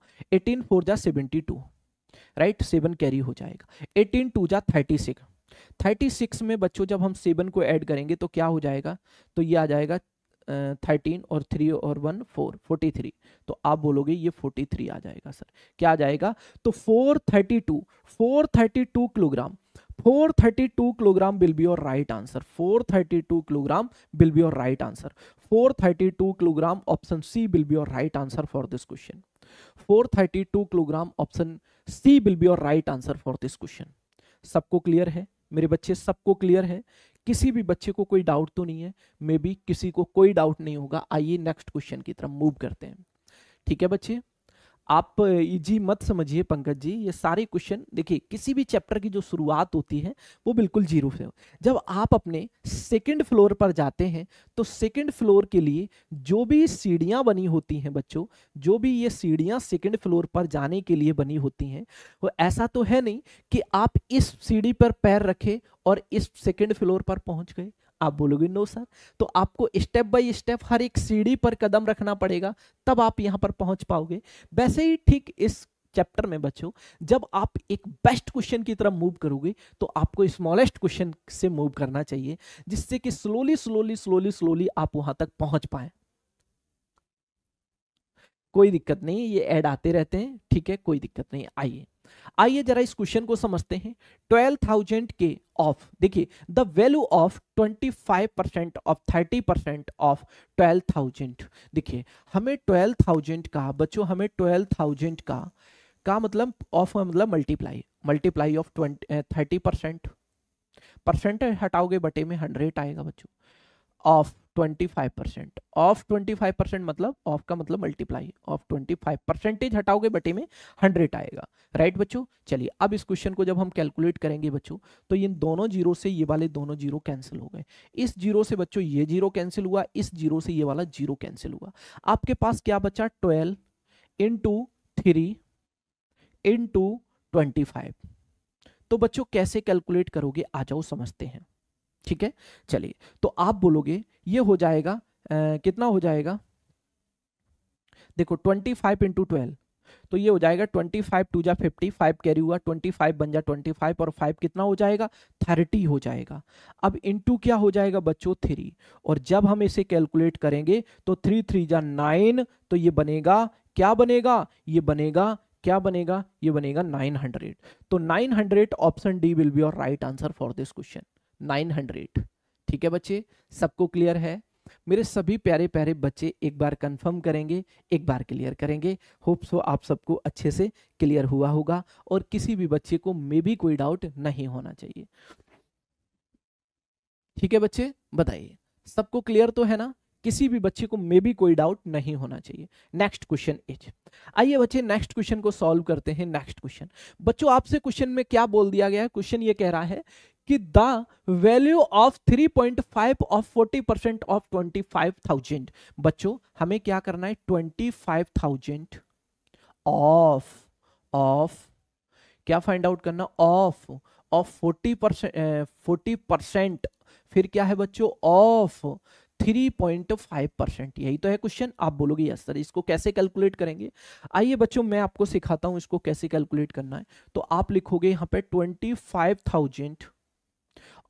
72 राइट, 7 कैरी हो जाएगा। 18 2 जा 36, 36 में बच्चों जब हम 7 को ऐड करेंगे तो क्या हो जाएगा, तो ये आ जाएगा 13 और 3 और 1 4, 43। तो आप बोलोगे ये 43 आ जाएगा सर, क्या आ जाएगा, तो 432 kilogram, 432 kilogram will be your right answer, 432 kilogram will be your right answer, 432 kilogram option C will be your right answer for this question, 432 kilogram option C will be your right answer for this question. सबको clear है मेरे बच्चे, सबको clear है, किसी भी बच्चे को कोई डाउट तो नहीं है, मे बी किसी को कोई डाउट नहीं होगा। आइए नेक्स्ट क्वेश्चन की तरफ मूव करते हैं। ठीक है बच्चे, आप इजी मत समझिए पंकज जी, ये सारे क्वेश्चन देखिए, किसी भी चैप्टर की जो शुरुआत होती है वो बिल्कुल जीरो से। जब आप अपने सेकंड फ्लोर पर जाते हैं तो सेकंड फ्लोर के लिए जो भी सीढ़ियां बनी होती हैं बच्चों, जो भी ये सीढ़ियां सेकंड फ्लोर पर जाने के लिए बनी होती हैं, वो ऐसा तो है नहीं कि आप इस सीढ़ी पर पैर रखे और इस सेकंड फ्लोर पर पहुंच गए। आप बोलोगे नो सर, तो आपको स्टेप बाय स्टेप हर एक सीढ़ी पर कदम रखना पड़ेगा, तब आप यहां पर पहुंच पाओगे। वैसे ही ठीक इस चैप्टर में बच्चों, जब आप एक बेस्ट क्वेश्चन की तरफ मूव करोगे तो आपको स्मॉलेस्ट क्वेश्चन से मूव करना चाहिए, जिससे कि स्लोली स्लोली स्लोली स्लोली आप वहां तक पहुंच पाए। कोई दिक्कत नहीं, ये ऐड आते रहते हैं, ठीक है, कोई दिक्कत नहीं। आइए आइए जरा इस क्वेश्चन को समझते हैं। 12,000 के ऑफ, देखिए the value of 25% of 30% of 12,000। देखिए हमें 12,000 का बच्चों, हमें 12,000 का मतलब ऑफ मतलब मल्टीप्लाई ऑफ 30%, परसेंट हटाओगे बटे में 100 आएगा बच्चों, ऑफ 25%, ऑफ 25% मतलब ऑफ का मतलब मल्टीप्लाई ऑफ 25, परसेंटेज हटाओगे बटे में 100 आएगा, राइट बच्चों। चलिए अब इस क्वेश्चन को जब हम कैलकुलेट करेंगे बच्चों, तो इन दोनों जीरो से ये वाले दोनों जीरो कैंसिल हो गए, इस जीरो से बच्चों ये जीरो कैंसिल हुआ, इस जीरो से ये वाला जीरो कैंसिल हुआ। आपके पास क्या बचा, 12 इंटू 3 इंटू 25। तो बच्चों कैसे कैलकुलेट करोगे, आ जाओ समझते हैं। ठीक है, चलिए तो आप बोलोगे ये हो जाएगा कितना हो जाएगा, देखो 25 इंटू 12, तो ये हो जाएगा 25 2 जा 50, 5 कैरी हुआ, 25 बन जा 25 और 5 कितना हो जाएगा, 30 हो जाएगा। अब इंटू क्या हो जाएगा बच्चों 3, और जब हम इसे कैलकुलेट करेंगे तो 3 3 जा 9, तो ये बनेगा, क्या बनेगा, ये बनेगा, क्या बनेगा, ये बनेगा 900। तो 900 option D will be your right answer for this question, 900। ठीक है बच्चे, सबको क्लियर है। मेरे सभी प्यारे प्यारे बच्चे एक बार कंफर्म करेंगे, एक बार क्लियर करेंगे। होप सो आप सबको अच्छे से क्लियर हुआ होगा और किसी भी बच्चे को मे भी कोई डाउट नहीं होना चाहिए। ठीक है बच्चे, बताइए सबको क्लियर तो है ना, किसी भी बच्चे को मे भी कोई डाउट नहीं होना चाहिए। नेक्स्ट क्वेश्चन इज, आइए बच्चे नेक्स्ट क्वेश्चन को सॉल्व करते हैं। नेक्स्ट क्वेश्चन बच्चों, आपसे क्वेश्चन में क्या बोल दिया गया है, क्वेश्चन ये कह रहा है कि the value of 3.5 of 40% of 25,000। बच्चों हमें क्या करना है, 25,000 ऑफ क्या फाइंड आउट करना, ऑफ 40%, फिर क्या है बच्चों, ऑफ 3.5%। यही तो है क्वेश्चन। आप बोलोगे यस सर, इसको कैसे कैलकुलेट करेंगे। आइए बच्चों मैं आपको सिखाता हूं इसको कैसे कैलकुलेट करना है। तो आप लिखोगे यहां पे 25,000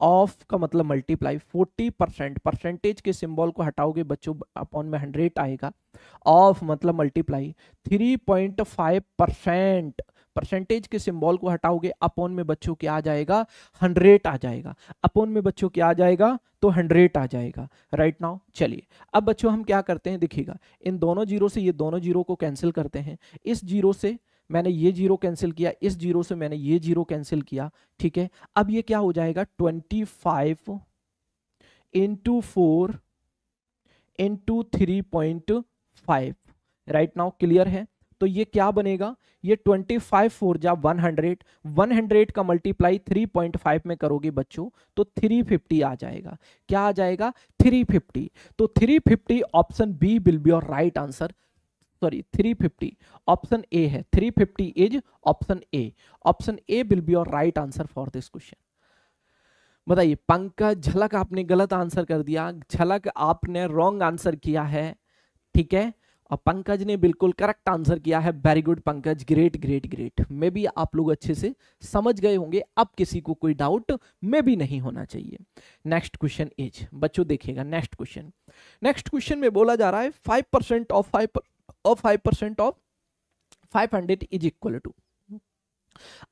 ऑफ का मतलब मल्टीप्लाई 40%, परसेंटेज के सिंबल को हटाओगे बच्चों, अपॉन में 100 आएगा, ऑफ मतलब मल्टीप्लाई 3.5%, परसेंटेज के सिंबल को हटाओगे, अपॉन में बच्चों क्या आ जाएगा, 100 आ जाएगा, अपॉन में बच्चों क्या आ जाएगा, तो 100 आ जाएगा, राइट नाउ। चलिए अब बच्चों हम क्या करते हैं, देखिएगा इन दोनों जीरो से ये दोनों जीरो को कैंसिल करते हैं, इस जीरो से मैंने ये जीरो कैंसिल किया, इस जीरो से मैंने ये जीरो कैंसिल किया, ठीक है। अब ये क्या हो जाएगा, 25 into 4 into 3.5, right now clear है। तो ये क्या बनेगा, ये 25 4 जा 100, 100 का मल्टीप्लाई 3.5 में करोगे बच्चों तो 350 आ जाएगा, क्या आ जाएगा, 350। तो 350 option B will be your right answer, sorry 350 option A है, 350 is option A, option A will be your right answer for this question. बताइए पंकज, झलक आपने गलत आंसर कर दिया, झलक आपने रॉन्ग आंसर किया है, ठीक है। और पंकज ने बिल्कुल करेक्ट आंसर किया है, very good Pankaj, great great great. May be आप लोग अच्छे से समझ गए होंगे, अब किसी को कोई डाउट मे बी नहीं होना चाहिए। नेक्स्ट क्वेश्चन इज, बच्चों देखिएगा नेक्स्ट क्वेश्चन। नेक्स्ट क्वेश्चन में बोला जा रहा है 5% of 5% of 500 is equal to,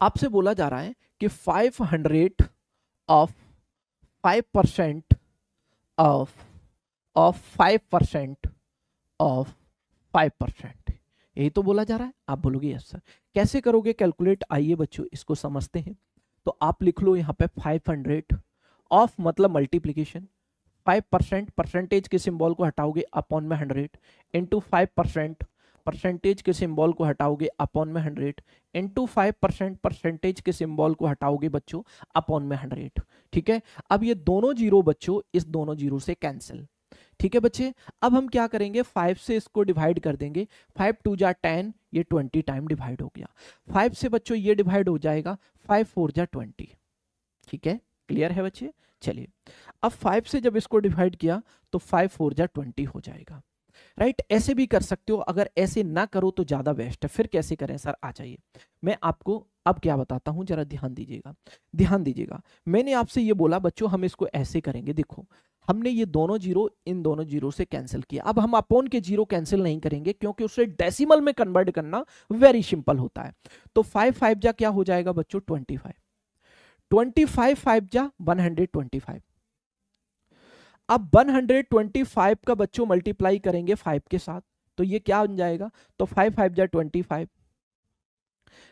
आपसे बोला जा रहा है कि 500 ऑफ 5% ऑफ 5% ऑफ 5%, यही तो बोला जा रहा है। आप बोलोगे यस सर, कैसे करोगे कैलकुलेट, आइए बच्चों इसको समझते हैं। तो आप लिख लो यहाँ पे 500 ऑफ मतलब मल्टीप्लीकेशन, 5% परसेंटेज के सिंबल को हटाओगे अपॉन में 100 इंटू 5% परसेंटेज के सिंबल को हटाओगे अपॉन में 100 इंटू 5% परसेंटेज के सिंबल को हटाओगे बच्चों अपॉन में 100, ठीक है। अब ये दोनों जीरो बच्चों इस दोनों जीरो से कैंसिल, ठीक है बच्चे। अब हम क्या करेंगे, 5 से इसको डिवाइड कर देंगे, 5 2 जा 10, ये 20 टाइम डिवाइड हो गया। 5 से बच्चों ये डिवाइड हो जाएगा, 5 4 जा 20, ठीक है, क्लियर है बच्चे। चलिए अब 5 से जब इसको डिवाइड किया तो 5 4 जा 20 हो जाएगा, राइट। ऐसे भी कर सकते हो, अगर ऐसे ना करो तो ज्यादा बेस्ट है। फिर कैसे करें सर, आ जाइए मैं आपको अब क्या बताता हूं, जरा ध्यान दीजिएगा, ध्यान दीजिएगा। मैंने आपसे ये बोला बच्चों हम इसको ऐसे करेंगे, देखो हमने ये दोनों जीरो इन दोनों जीरो से कैंसिल किया। अब हम अपोन के जीरो कैंसिल नहीं करेंगे क्योंकि उसे डेसिमल में कन्वर्ट करना वेरी सिंपल होता है। तो 5 5 जा क्या हो जाएगा बच्चों 25, 25 5 जा 125। अब 125 का बच्चों मल्टीप्लाई करेंगे 5 के साथ, तो ये क्या बन जाएगा, तो 5 5 जा 25,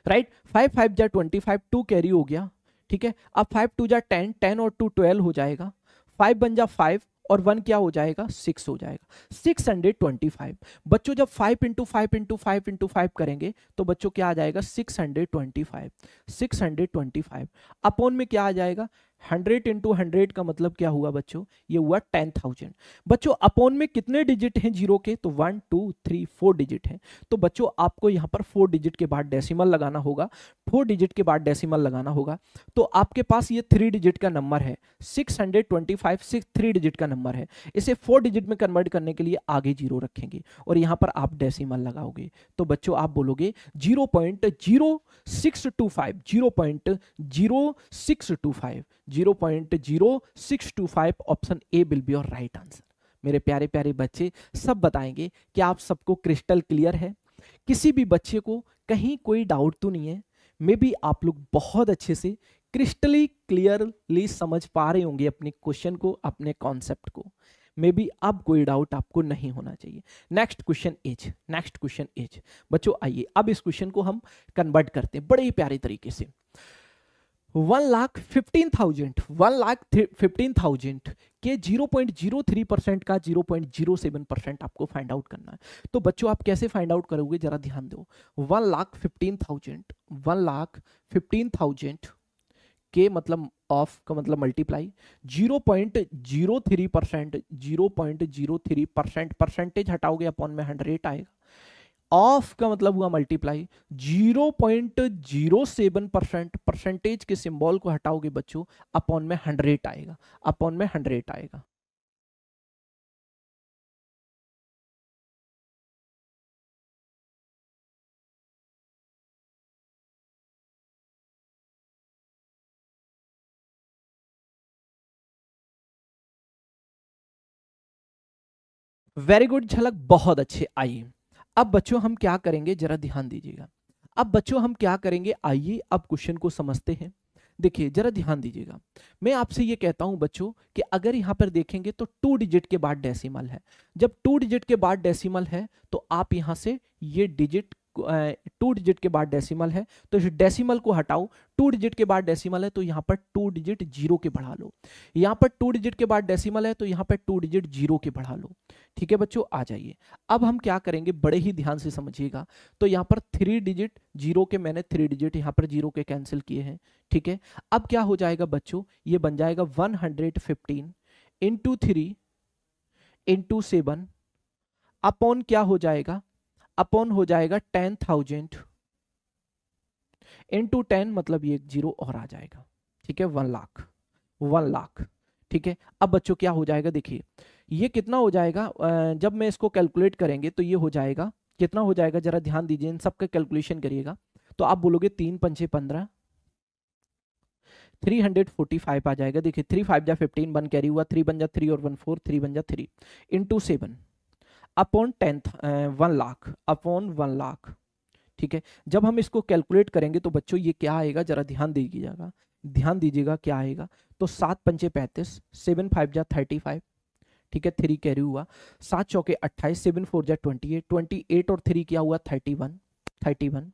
राइट। 5 5 जा 25, 2 कैरी हो गया, ठीक है। अब 5 2 जा 10, 10 और 2 12 हो जाएगा, 5 बन जा 5 और 1 क्या हो जाएगा 6 हो जाएगा, 625। बच्चों जब 5 इंटू 5 इंटू 5 इंटू 5 करेंगे तो बच्चों क्या आ जाएगा 625, 625 अपॉन में क्या आ जाएगा 100 इंटू 100 का मतलब क्या हुआ बच्चों, ये हुआ 10,000। बच्चों अपॉन में कितने डिजिट हैं जीरो के, तो 1 2 3 4 डिजिट हैं। तो बच्चों आपको यहाँ पर 4 डिजिट के बाद डेसिमल लगाना होगा, 4 डिजिट के बाद डेसिमल लगाना होगा। तो आपके पास ये 3 डिजिट का नंबर है, 625 3 डिजिट का नंबर है। इसे 4 डिजिट में कन्वर्ट करने के लिए आगे जीरो रखेंगे और यहाँ पर आप डेसिमल लगाओगे। तो बच्चों आप बोलोगे 0.0625, 0.0625, 0.0625, option A will be your right answer. मेरे प्यारे प्यारे बच्चे सब बताएंगे कि आप सबको क्रिस्टल क्लियर है, किसी भी बच्चे को कहीं कोई डाउट तो नहीं है। मे बी आप लोग बहुत अच्छे से क्रिस्टली क्लियरली समझ पा रहे होंगे अपने क्वेश्चन को, अपने कॉन्सेप्ट को। मे बी अब कोई डाउट आपको नहीं होना चाहिए। Next question is, next question is बच्चों आइए अब इस क्वेश्चन को हम कन्वर्ट करते हैं बड़े ही प्यारे तरीके से। 1,15,000 के 0.03% का 0.07% आपको फाइंड आउट करना है। तो बच्चों आप कैसे फाइंड आउट करोगे जरा ध्यान दो। 1,15,000 के मतलब ऑफ का मतलब मल्टीप्लाई 0.03%, 0.03% परसेंटेज हटाओगे अपॉन में 100 आएगा। ऑफ का मतलब हुआ मल्टीप्लाई 0.07% परसेंटेज के सिंबल को हटाओगे बच्चों अपॉन में 100 आएगा, अपॉन में 100 आएगा। वेरी गुड झलक, बहुत अच्छे। आइए अब बच्चों हम क्या करेंगे जरा ध्यान दीजिएगा। अब बच्चों हम क्या करेंगे, आइए अब क्वेश्चन को समझते हैं। देखिए जरा ध्यान दीजिएगा, मैं आपसे ये कहता हूं बच्चों कि अगर यहां पर देखेंगे तो 2 डिजिट के बाद डेसिमल है। जब 2 डिजिट के बाद डेसिमल है तो आप यहां से ये डिजिट 2 डिजिट के बाद डेसिमल है तो इस डेसिमल को हटाओ। 2 डिजिट के बाद डेसिमल है तो यहाँ पर 2 डिजिट जीरो के बढ़ा लो। यहाँ पर 2 डिजिट के बाद डेसिमल है तो यहाँ पर 2 डिजिट जीरो के बढ़ा लो। ठीक है बच्चों, आ जाइए। अब हम क्या करेंगे, बड़े ही ध्यान से समझिएगा। तो यहाँ पर 3 डिजिट जीरो के मैंने 3 डिजिट यहाँ पर जीरो के कैंसिल किए हैं। ठीक है, अब क्या हो जाएगा बच्चों, ये बन जाएगा 115 इंटू 3 इंटू 7 अपॉन क्या हो जाएगा, अपॉन हो जाएगा 10,000 इंटू 10 मतलब ये एक जीरो और आ जाएगा। ठीक है, 1 लाख। 1 लाख। ठीक है, अब बच्चों क्या हो जाएगा, देखिए ये कितना हो जाएगा, जब मैं इसको कैलकुलेट करेंगे तो ये हो जाएगा, कितना हो जाएगा जरा ध्यान दीजिए, इन सबका कैलकुलेशन करिएगा। तो आप बोलोगे 3 पंचे 15, 345 आ जाएगा। देखिए 3 5 जा 15, 1 कैरी हुआ, 3 बन जा 3 और 1 4, 3 बन जा 3 into 7 upon 1 lakh upon 1 lakh. ठीक है, जब हम इसको कैलकुलेट करेंगे तो बच्चों ये क्या आएगा, जरा ध्यान दीजिएगा, ध्यान दीजिएगा क्या आएगा। तो 7 पंचे 35, 7 5 जा 35, ठीक है 3 कैरी हुआ, 7 चौके 28, 7 4 जा 28, 28 और 3 क्या हुआ 31, 31।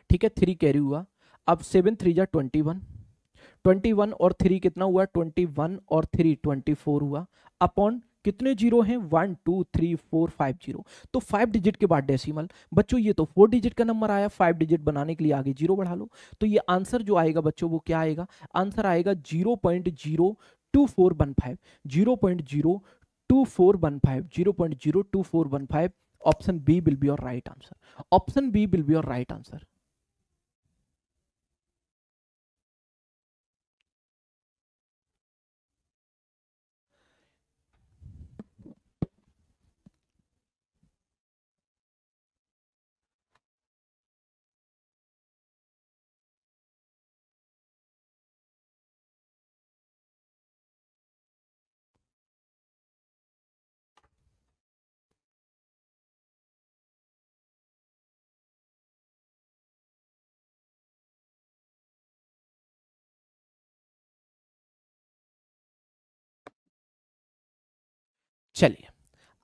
ठीक है 3 कैरी हुआ, अब 7 3 जा 21, 21 और 3 कितना हुआ 21 और 3 24 हुआ, अपॉन कितने जीरो हैं 1 2 3 4 5 जीरो। तो 5 डिजिट के बाद डेसिमल, बच्चों ये तो 4 डिजिट का नंबर आया, 5 डिजिट बनाने के लिए आगे जीरो बढ़ा लो। तो ये आंसर जो आएगा बच्चों वो क्या आएगा, आंसर आएगा 0.02415, 0.02415, 0.02415। Option B will be your right answer, option B will be your right answer. चलिए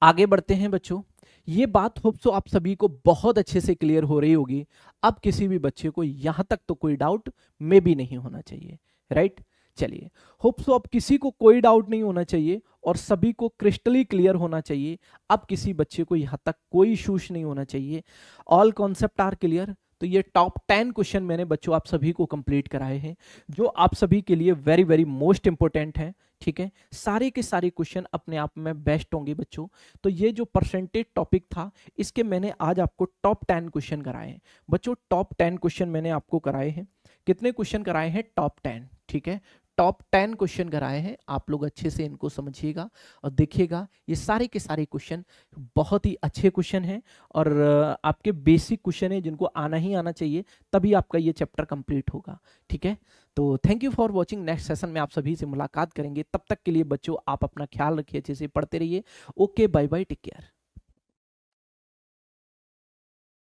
आगे बढ़ते हैं बच्चों। ये बात होप सो आप सभी को बहुत अच्छे से क्लियर हो रही होगी। अब किसी भी बच्चे को यहां तक तो कोई डाउट में भी नहीं होना चाहिए, राइट। चलिए होप सो अब किसी को कोई डाउट नहीं होना चाहिए और सभी को क्रिस्टली क्लियर होना चाहिए। अब किसी बच्चे को यहां तक कोई इशूज नहीं होना चाहिए। All concept are clear. तो ये टॉप 10 क्वेश्चन मैंने बच्चों आप सभी को कंप्लीट कराए हैं, जो आप सभी के लिए वेरी वेरी मोस्ट इंपोर्टेंट है। ठीक है, सारे के सारे क्वेश्चन अपने आप में बेस्ट होंगे बच्चों। तो ये जो परसेंटेज टॉपिक था, इसके मैंने आज आपको टॉप 10 क्वेश्चन कराए हैं बच्चों। टॉप 10 क्वेश्चन मैंने आपको कराए हैं। कितने क्वेश्चन कराए हैं, टॉप 10। ठीक है, टॉप 10 क्वेश्चन कराए हैं। आप लोग अच्छे से इनको समझिएगा और देखिएगा, ये सारे के सारे क्वेश्चन बहुत ही अच्छे क्वेश्चन हैं और आपके बेसिक क्वेश्चन है जिनको आना ही आना चाहिए, तभी आपका ये चैप्टर कंप्लीट होगा। ठीक है, तो thank you for watching. Next session में आप सभी से मुलाकात करेंगे। तब तक के लिए बच्चों आप अपना ख्याल रखिए, अच्छे से पढ़ते रहिए। Okay, bye bye, take care.